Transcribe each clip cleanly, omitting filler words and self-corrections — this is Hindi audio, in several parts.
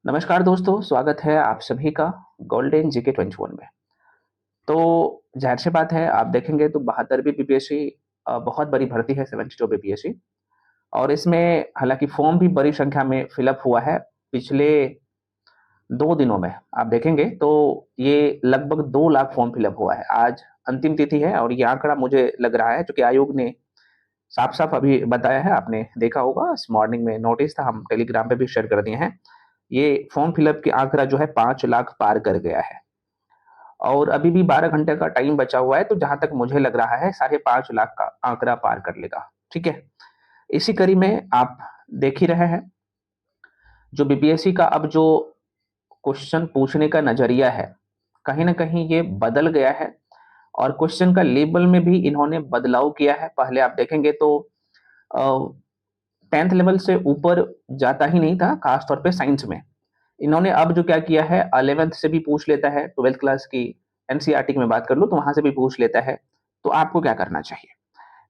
नमस्कार दोस्तों, स्वागत है आप सभी का गोल्डन जीके 21 में। तो ज़ाहिर सी बात है, आप देखेंगे तो 72वीं बीपीएससी बहुत बड़ी भर्ती है, 72 बीपीएससी। और इसमें हालाँकि फॉर्म भी बड़ी संख्या में फिलअप हुआ है। पिछले 2 दिनों में आप देखेंगे तो ये लगभग 2 लाख फॉर्म फिलअप हुआ है। आज अंतिम तिथि है और ये आंकड़ा मुझे लग रहा है, चूँकि आयोग ने साफ-साफ अभी बताया है, आपने देखा होगा इस मॉर्निंग में नोटिस था, हम टेलीग्राम पे भी शेयर कर दिए हैं। ये फॉर्म फिलअप की आंकड़ा जो है 5 लाख पार कर गया है और अभी भी 12 घंटे का टाइम बचा हुआ है, तो जहाँ तक मुझे लग रहा है साढ़े 5 लाख का आंकड़ा पार कर लेगा, ठीक है? इसी कड़ी में आप देख ही रहे हैं, जो बीपीएससी का अब जो क्वेश्चन पूछने का नज़रिया है, कहीं न कहीं ये बदल गया है और क्वेश्चन का लेवल में भी इन्होंने बदलाव किया है। पहले आप देखेंगे तो अ, 10th लेवल से ऊपर जाता ही नहीं था, खास तौर पे साइंस में। इन्होंने अब जो क्या किया है 11th से भी पूछ लेता है, 12th क्लास की एनसीईआरटी की मैं बात कर लूँ तो वहाँ से भी पूछ लेता है। तो आपको क्या करना चाहिए?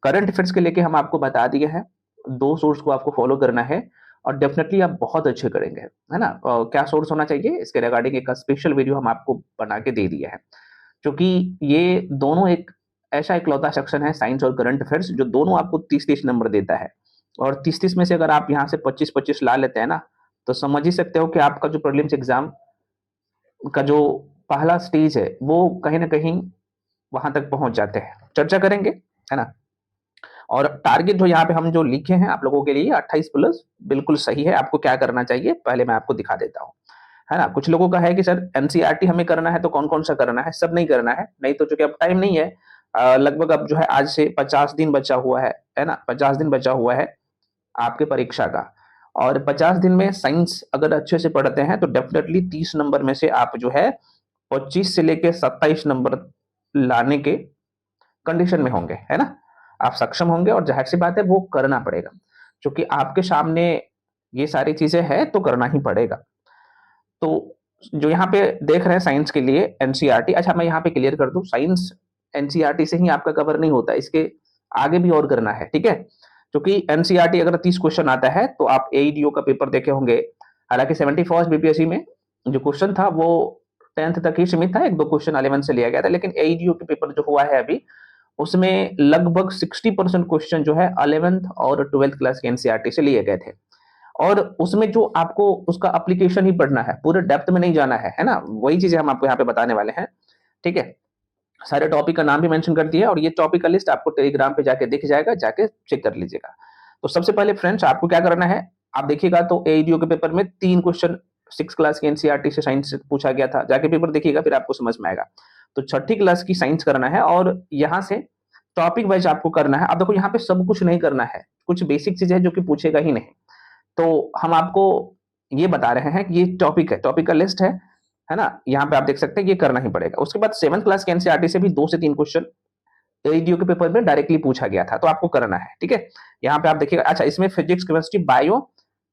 करंट अफेयर्स के लेके हम आपको बता दिए हैं, 2 सोर्स को आपको फॉलो करना है और डेफिनिटली आप बहुत अच्छे करेंगे, है ना? क्या सोर्स होना चाहिए इसके रिगार्डिंग एक स्पेशल वीडियो हम आपको बना के दे दिए हैं। क्योंकि ये दोनों एक ऐसा इकलौता सेक्शन है साइंस और करंट अफेयर्स जो दोनों आपको 30-30 नंबर देता है और 30-30 में से अगर आप यहाँ से 25-25 ला लेते हैं ना, तो समझ ही सकते हो कि आपका जो प्रीलिम्स एग्ज़ाम का जो पहला स्टेज है, वो कहीं न कहीं वहाँ तक पहुँच जाते हैं। चर्चा करेंगे, है ना? और टारगेट जो यहाँ पे हम जो लिखे हैं आप लोगों के लिए 28 प्लस बिल्कुल सही है। आपको क्या करना चाहिए, पहले मैं आपको दिखा देता हूँ। है ना? कुछ लोगों का है कि सर एनसीईआरटी हमें करना है तो कौन-कौन सा करना है? सब नहीं करना है, नहीं तो चूँकि अब टाइम नहीं है लगभग अब जो है आज से 50 दिन बचा हुआ है ना? 50 दिन बचा हुआ है आपके परीक्षा का और 50 दिन में साइंस अगर अच्छे से पढ़ते हैं तो डेफिनिटली 30 नंबर में से आप जो है 25 से लेके 27 नंबर लाने के कंडीशन में होंगे, है ना? आप सक्षम होंगे और ज़ाहिर-सी बात है वो करना पड़ेगा, क्योंकि आपके सामने ये सारी चीज़ें हैं तो करना ही पड़ेगा। तो जो यहाँ पे देख रहे हैं साइंस के लिए एनसीईआरटी अच्छा मैं यहाँ पे क्लियर कर दूँ साइंस एनसीईआरटी से ही आपका कवर नहीं होता, इसके आगे भी और करना है, ठीक है? क्योंकि एनसीईआरटी अगर 30 क्वेश्चन आता है तो आप एईडीओ का पेपर देखे होंगे, हालाँकि 71st बीपीएससी में जो क्वेश्चन था वो 10th तक ही सीमित था, 1-2 क्वेश्चन 11 से लिया गया था, लेकिन एईडीओ के पेपर जो हुआ है अभी, उसमें लगभग 60% क्वेश्चन जो है 11th और 12th क्लास के एनसीईआरटी से लिए गए थे। और उसमें जो आपको उसका एप्लीकेशन ही पढ़ना है, पूरे डेप्थ में नहीं जाना है ना? वही चीज़ें हम आपको यहाँ पे बताने वाले हैं, ठीक है? सारे टॉपिक का नाम भी मेंशन कर दिया और ये टॉपिक का लिस्ट आपको टेलीग्राम पे जाके दिख जाएगा, जाके चेक कर लीजिएगा। तो सबसे पहले फ्रेंड्स आपको क्या करना है, आप देखिएगा तो एईडीओ के पेपर में 3 क्वेश्चन 6 क्लास की एनसीईआरटी से साइंस से पूछा गया था, जाके पेपर देखिएगा फिर आपको समझ में आएगा। तो छठी क्लास की साइंस करना है और यहाँ से टॉपिक वाइज़ आपको करना है। अब देखो यहाँ पे सब कुछ नहीं करना है, कुछ बेसिक चीज़ें हैं जो कि पूछेगा ही नहीं। तो हम आपको ये बता रहे हैं कि ये टॉपिक है, टॉपिक का लिस्ट है ना? यहाँ पे आप देख सकते हैं ये करना ही पड़ेगा। उसके बाद 7th क्लास के एनसीईआरटी से भी 2 से 3 क्वेश्चन एईडीओ के पेपर में डायरेक्टली पूछा गया था, तो आपको करना है, ठीक है? यहाँ पे आप देखिएगा अच्छा इसमें फिजिक्स, केमिस्ट्री, बायो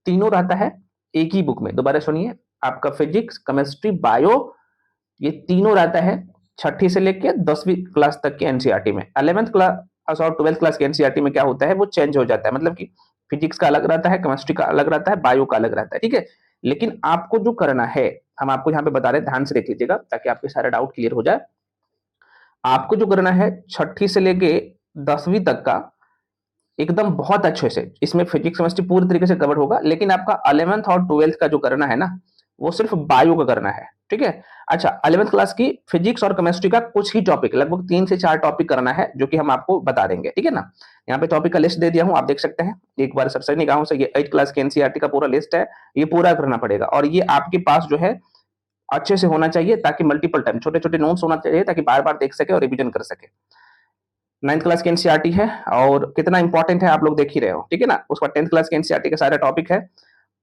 तीनों रहता है एक ही बुक में। दोबारा सुनिए, आपका फिजिक्स, केमिस्ट्री, बायो ये तीनों रहता है छठी से लेके 10वीं क्लास तक के एनसीईआरटी में। 11th क्लास और 12th क्लास के एनसीईआरटी में क्या होता है वो चेंज हो जाता है, मतलब कि फिजिक्स का अलग रहता है, केमिस्ट्री का अलग रहता है, बायो का अलग रहता है, ठीक है? लेकिन आपको जो करना है, हम आपको यहाँ पे बता रहे हैं, ध्यान से देख लीजिएगा ताकि आपके सारे डाउट क्लियर हो जाए। आपको जो करना है छठी से लेके 10वीं तक का एकदम बहुत अच्छे से, इसमें फिजिक्स, केमिस्ट्री पूरी तरीके से कवर होगा, लेकिन आपका 11th और 12th का जो करना है ना, वो सिर्फ बायो का करना है, ठीक है? अच्छा 11th क्लास की फिजिक्स और केमिस्ट्री का कुछ ही टॉपिक, लगभग 3 से 4 टॉपिक करना है, जो कि हम आपको बता देंगे, ठीक है ना? यहाँ पे टॉपिक का लिस्ट दे दिया हूँ, आप देख सकते हैं। एक बार सरसरी निगाहों से ये 8th क्लास के एनसीईआरटी का पूरा लिस्ट है, ये पूरा करना पड़ेगा और ये आपके पास जो है अच्छे से होना चाहिए ताकि मल्टीपल टाइम छोटे-छोटे नोट्स होना चाहिए ताकि बार-बार देख सके और रिवीजन कर सके। 9th क्लास की एनसीईआरटी है और कितना इंपॉर्टेंट है आप लोग देख ही रहे हो, ठीक है ना? उसका 10th क्लास के एनसीईआरटी का सारा टॉपिक है।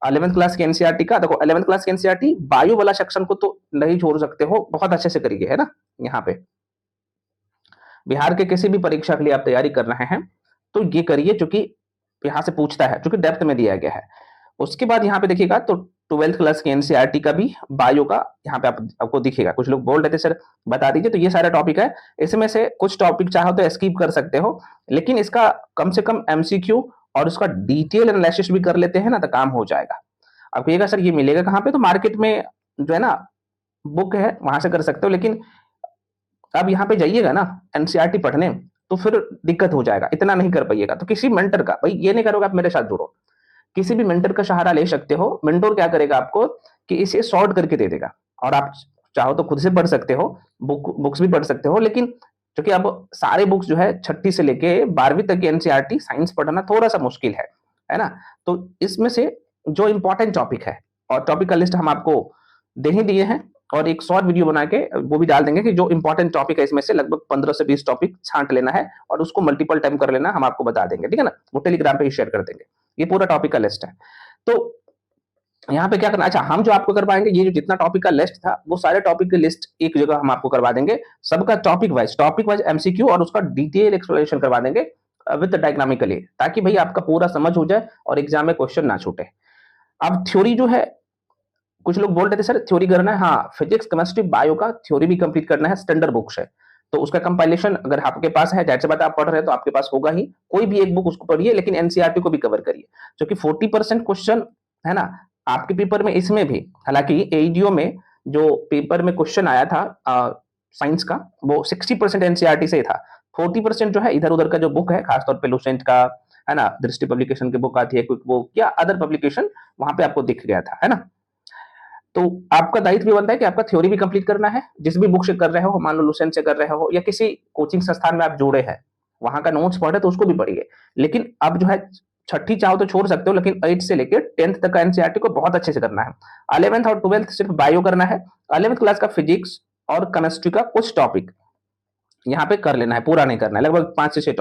11th क्लास के एनसीईआरटी का देखो 11th क्लास के एनसीईआरटी बायो वाला सेक्शन को तो नहीं छोड़ सकते हो, बहुत अच्छे से करिए, है ना? यहाँ पे बिहार के किसी भी परीक्षा के लिए आप तैयारी कर रहे हैं, तो ये करिए क्योंकि यहाँ से पूछता है, क्योंकि डेप्थ में दिया गया है। उसके बाद यहाँ पे देखिएगा तो 12th क्लास के एनसीईआरटी का भी बायो का यहाँ पे आपको दिखेगा। कुछ लोग बोल रहे थे सर बता दीजिए, तो ये सारा टॉपिक है। इसमें से कुछ टॉपिक चाहो तो स्किप कर सकते हो, लेकिन इसका कम से कम एमसीक्यू और उसका डिटेल एनालिसिस भी कर लेते हैं ना तो काम हो जाएगा। आप कहिएगा सर ये मिलेगा कहाँ पे, तो मार्केट में जो है ना बुक है वहां से कर सकते हो, लेकिन अब यहाँ पे जाइएगा ना एनसीईआरटी पढ़ने तो फिर दिक्कत हो जाएगा, इतना नहीं कर पाइएगा। तो किसी मेंटर का, भाई ये नहीं करोगे आप मेरे साथ जुड़ो, किसी भी मेंटर का सहारा ले सकते हो। मेंटोर क्या करेगा आपको कि इसे सॉर्ट करके दे देगा, और आप चाहो तो खुद से पढ़ सकते हो, बुक्स भी पढ़ सकते हो, लेकिन क्योंकि अब सारे बुक्स जो है छठी से लेके 12वीं तक की एनसीईआरटी साइंस पढ़ना थोड़ा सा मुश्किल है ना। तो इसमें से जो इंपॉर्टेंट टॉपिक है, और टॉपिक का लिस्ट हम आपको दे ही दिए हैं, और एक शॉर्ट वीडियो बना के वो भी डाल देंगे कि जो इंपॉर्टेंट टॉपिक है इसमें से लगभग 15 से 20 टॉपिक छांट लेना है और उसको मल्टीपल टाइम कर लेना, हम आपको बता देंगे, ठीक है ना। वो टेलीग्राम पे ही शेयर कर देंगे, ये पूरा टॉपिक का लिस्ट है। तो यहाँ पे क्या करना, अच्छा हम जो आपको करवाएंगे, ये जो जितना टॉपिक का लिस्ट था वो सारे टॉपिक की लिस्ट एक जगह हम आपको करवा देंगे, सबका टॉपिक वाइज एमसीक्यू और उसका डिटेल एक्सप्लेनेशन करवा देंगे विद डायग्रामिकली, ताकि भाई आपका पूरा समझ हो जाए और एग्जाम में क्वेश्चन ना छूटे। अब थ्योरी जो है, कुछ लोग बोल रहे थे सर थ्योरी करना है, हाँ फिजिक्स केमिस्ट्री बायो का थ्योरी भी कंप्लीट करना है, स्टैंडर्ड बुक्स है, तो उसका कंपाइलेशन अगर आपके पास है, जाहिर सी बात है आप पढ़ रहे हैं तो आपके पास होगा ही, कोई भी एक बुक उसको पढ़िए, लेकिन एनसीईआरटी को भी कवर करिए, क्योंकि 40% क्वेश्चन है ना आपके पेपर में इसमें भी। हालांकि एईडीओ में जो पेपर में क्वेश्चन आया था साइंस का, वो 60% एनसीईआरटी से था, 40% जो है इधर उधर का जो बुक है, खासतौर पे लुसेंट का है ना, दृष्टि पब्लिकेशन की बुक आती है, क्विक बुक या अदर पब्लिकेशन, वहां पे आपको दिख गया था, है ना। तो आपका दायित्व भी बनता है कि आपका थ्योरी भी कंप्लीट करना है, जिस भी बुक से कर रहे हो, मान लो लुसेंट से कर रहे हो या किसी कोचिंग संस्थान में आप जुड़े हैं, वहां का नोट्स पढ़े तो उसको भी पढ़िए, लेकिन अब जो है छठी चाहो तो छोड़ सकते हो, लेकिन 8 से लेकर 10th तक का एनसीईआरटी को बहुत अच्छे से करना है। 11th और 12th सिर्फ बायो करना है, 11th क्लास का फिजिक्स और केमिस्ट्री का कुछ टॉपिक यहाँ पे कर लेना है, पूरा नहीं करना है, लगभग 5 से 6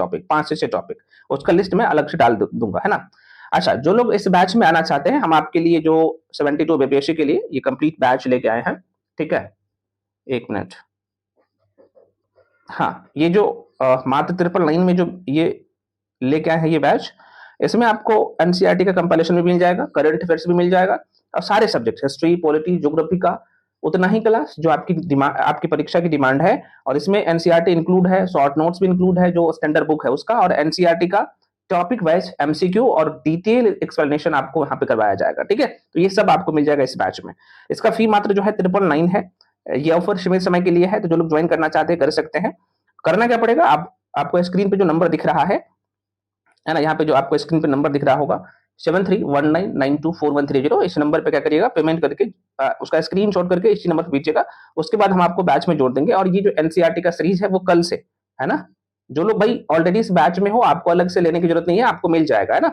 टॉपिक, उसका लिस्ट में अलग से डाल दूंगा, है ना। अच्छा, जो लोग इस बैच में आना चाहते हैं, हम आपके लिए जो 72 बीपीएससी के लिए ये कंप्लीट बैच लेके आए हैं, ठीक है, एक मिनट। हाँ, ये जो मात्र 999 में जो ये लेके आए हैं ये बैच, इसमें आपको एनसीईआरटी का कंपाइलेशन भी मिल जाएगा, करंट अफेयर्स भी मिल जाएगा, और सारे सब्जेक्ट हिस्ट्री पॉलिटी ज्योग्राफी का उतना ही क्लास जो आपकी परीक्षा की डिमांड है, और इसमें एनसीईआरटी इंक्लूड है, शॉर्ट नोट्स भी इंक्लूड है जो स्टैंडर्ड बुक है उसका, और एनसीईआरटी का टॉपिक वाइज एमसीक्यू और डिटेल एक्सप्लेनेशन आपको यहाँ पे करवाया जाएगा, ठीक है। तो ये सब आपको मिल जाएगा इस बैच में। इसका फी मात्र जो है 999 है, ये ऑफर सीमित समय के लिए है, तो जो लोग ज्वाइन करना चाहते हैं कर सकते हैं। करना क्या पड़ेगा, आपको स्क्रीन पे जो नंबर दिख रहा है ना, यहाँ पे जो आपको स्क्रीन पे नंबर दिख रहा होगा 7319924130, इस नंबर पे क्या करिएगा, पेमेंट करके उसका स्क्रीनशॉट करके इसी नंबर पे भेजिएगा, उसके बाद हम आपको बैच में जोड़ देंगे। और ये जो एनसीईआरटी का सीरीज है वो कल से है ना, जो लोग भाई ऑलरेडी इस बैच में हो आपको अलग से लेने की जरूरत नहीं है, आपको मिल जाएगा, है ना।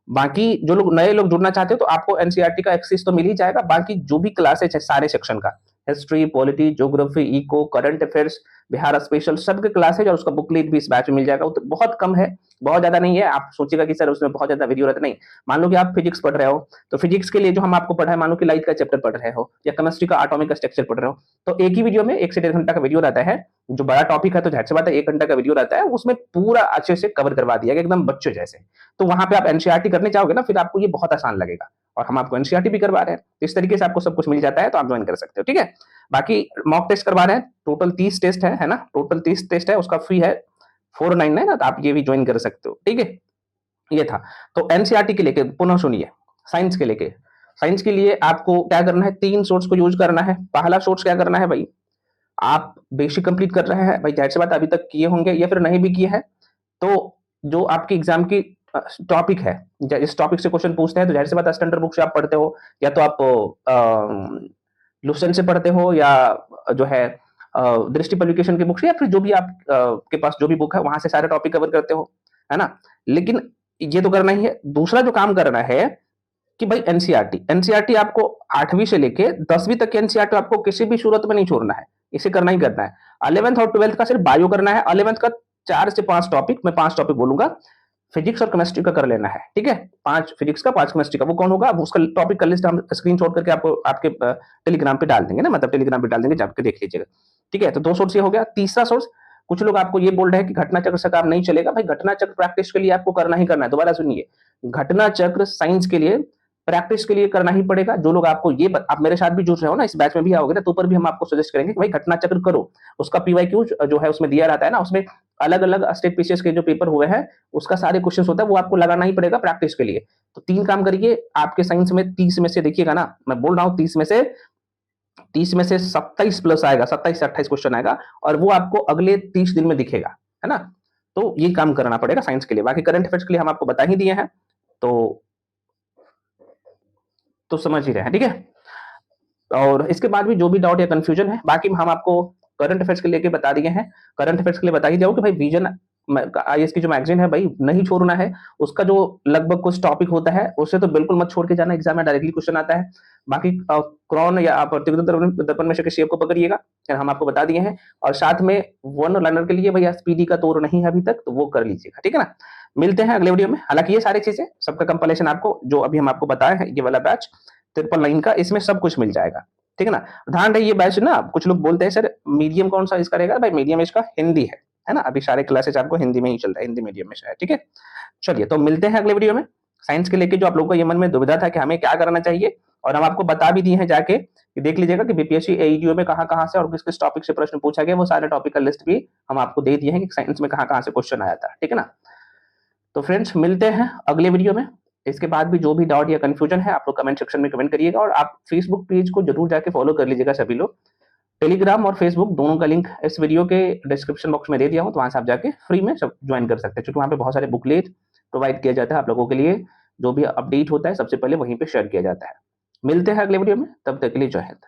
बाकी जो लोग नए लोग जुड़ना चाहते हो तो आपको एनसीईआरटी का एक्सेस तो मिल ही जाएगा, बाकी जो भी क्लासेज है सारे सेक्शन का, history polity geography eco current affairs Bihar special सबके क्लासेज और उसका बुकलेट भी इस बैच में मिल जाएगा। तो बहुत कम है, बहुत ज्यादा नहीं है। आप सोचिएगा कि सर उसमें बहुत ज्यादा वीडियो रहता, नहीं। मान लो कि आप फिजिक्स पढ़ रहे हो, तो फिजिक्स के लिए जो हम आपको पढ़ाए, मान लो कि लाइट का चैप्टर पढ़ रहे हो या केमिस्ट्री का एटॉमिक स्ट्रक्चर पढ़ रहे हो, तो एक ही वीडियो में 1 से 1.5 घंटा का वीडियो रहता है। जो बड़ा टॉपिक है तो जाहिर सी बात है 1 घंटा का वीडियो रहता है, उसमें पूरा अच्छे से कवर करवा दिया गया एकदम बच्चों जैसे। तो वहां पे आप एनसीईआरटी करने चाहोगे ना, फिर आपको ये बहुत आसान लगेगा, और हम आपको एनसीईआरटी भी करवा रहे हैं, इस तरीके से आपको सब कुछ मिल जाता है, तो आप ज्वाइन कर सकते हो, ठीक है। बाकी मॉक टेस्ट करवा रहे हैं, टोटल 30 टेस्ट है ना, टोटल 30 टेस्ट है, उसका फी है 499 ना, तो आप ये भी ज्वाइन कर सकते हो, ठीक है। ये था तो एनसीईआरटी के लेके, पुनः सुनिए, साइंस के लेके, साइंस के लिए आपको क्या करना है, 3 सोर्स को यूज करना है। पहला सोर्स क्या करना है भाई, आप बेसिक कंप्लीट कर रहे हैं भाई, जाहिर सी बात अभी तक किए होंगे या फिर नहीं भी किए हैं, तो जो आपकी एग्जाम की टॉपिक है, इस टॉपिक से क्वेश्चन पूछते हैं, तो जाहिर सी बात स्टैंडर्ड बुक से आप पढ़ते हो, या तो आप लुसेंट से पढ़ते हो, या जो है दृष्टि पब्लिकेशन की बुक से, या फिर जो भी आप के पास जो भी बुक है वहां से सारे टॉपिक कवर करते हो, है ना। लेकिन ये तो करना ही है। दूसरा जो काम करना है कि भाई एनसीईआरटी आपको 8वीं से लेके 10वीं तक की एनसीईआरटी आपको किसी भी सूरत में नहीं छोड़ना है, इसे करना ही करना है। 11th और 12th का सिर्फ बायो करना है। 11th का 4 से 5 टॉपिक, मैं 5 टॉपिक बोलूंगा, फिजिक्स और केमिस्ट्री का कर लेना है, ठीक है। 5 फिजिक्स का 5 केमिस्ट्री का, वो कौन होगा, उसका टॉपिक का लिस्ट हम स्क्रीनशॉट करके आपको आपके टेलीग्राम पे डाल देंगे ना, मतलब टेलीग्राम पे डाल देंगे, जाके देख लीजिएगा, ठीक है। तो 2 सोर्स ये हो गया। तीसरा सोर्स, कुछ लोग आपको ये बोल रहे हैं कि घटना चक्र से काम नहीं चलेगा, भाई घटना चक्र प्रैक्टिस के लिए आपको करना ही करना है। दोबारा सुनिए, घटना चक्र साइंस के लिए प्रैक्टिस के लिए करना ही पड़ेगा। जो लोग आपको ये आप मेरे साथ भी जुड़ रहे हो ना, इस बैच में भी आओगे ना, तो ऊपर भी हम आपको सजेस्ट करेंगे कि भाई घटना चक्र करो। उसका पीवाईक्यू जो है उसमें दिया रहता है ना, उसमें अलग अलग स्टेट पीसीएस के जो पेपर हुए हैं उसका सारे क्वेश्चन होता है वो आपको लगाना ही पड़ेगा प्रैक्टिस के लिए। तो 3 काम करिए, आपके साइंस में 30 में से देखिएगा ना, मैं बोल रहा हूँ 30 में से 27 प्लस आएगा, 27 से 28 क्वेश्चन आएगा और वो आपको अगले 30 दिन में दिखेगा, है ना? तो ये काम करना पड़ेगा साइंस के लिए। बाकी करंट अफेयर्स के लिए हम आपको बता ही दिए हैं, तो समझ ही रहे हैं, ठीक है? और इसके बाद भी जो भी डाउट या कंफ्यूजन है, बाकी हम आपको करंट अफेयर्स के लेके बता दिए हैं। करंट अफेयर्स के लिए बता ही दिया हूँ कि भाई विजन आईएएस की जो मैगजीन है भाई नहीं छोड़ना है। उसका जो लगभग कुछ टॉपिक होता है उससे तो बिल्कुल मत छोड़ के जाना, एग्जाम में डायरेक्टली क्वेश्चन आता है। बाकी क्रॉन या आप प्रतियोगिता दर्पण में से किसी एक को पकड़िएगा, हम आपको बता दिए हैं। और साथ में वन लाइनर के लिए भैया स्पीडी का तोड़ नहीं है अभी तक, तो वो कर लीजिएगा, ठीक है ना? मिलते हैं अगले वीडियो में। हालांकि ये सारी चीजें सबका कंपाइलेशन आपको जो अभी हम आपको बताए हैं, ये वाला बैच 999 का, इसमें सब कुछ मिल जाएगा, ठीक है ना? ध्यान रहे ये बैच ना, कुछ लोग बोलते हैं सर मीडियम कौन सा इसका रहेगा, भाई मीडियम इसका हिंदी है ना? अभी सारे क्लासेस आपको हिंदी में ही चल रहा है, हिंदी मीडियम में शायद, ठीक है? चलिए तो मिलते हैं अगले वीडियो में। साइंस के लेके जो आप लोगों को ये मन में दुविधा था कि हमें क्या करना चाहिए, और हम आपको बता भी दिए हैं जाके कि देख लीजिएगा कि बीपीएससी एईडीओ में कहाँ-कहाँ से और किस-किस टॉपिक से प्रश्न पूछा गया, वो सारे टॉपिक का लिस्ट भी हम आपको दे दिए हैं कि साइंस में कहाँ-कहाँ से क्वेश्चन आया था, ठीक है ना? तो फ्रेंड्स मिलते हैं अगले वीडियो में। इसके बाद भी जो भी डाउट या कंफ्यूजन है आप लोग कमेंट सेक्शन में कमेंट करिएगा, और आप फेसबुक पेज को जरूर जाके फॉलो कर लीजिएगा सभी लोग। टेलीग्राम और फेसबुक दोनों का लिंक इस वीडियो के डिस्क्रिप्शन बॉक्स में दे दिया हूँ, तो वहां से आप जाके फ्री में सब ज्वाइन कर सकते हैं, क्योंकि वहां पे बहुत सारे बुकलेट प्रोवाइड किया जाता है आप लोगों के लिए। जो भी अपडेट होता है सबसे पहले वहीं पे शेयर किया जाता है। मिलते हैं अगले वीडियो में, तब तक के लिए जय हिंद।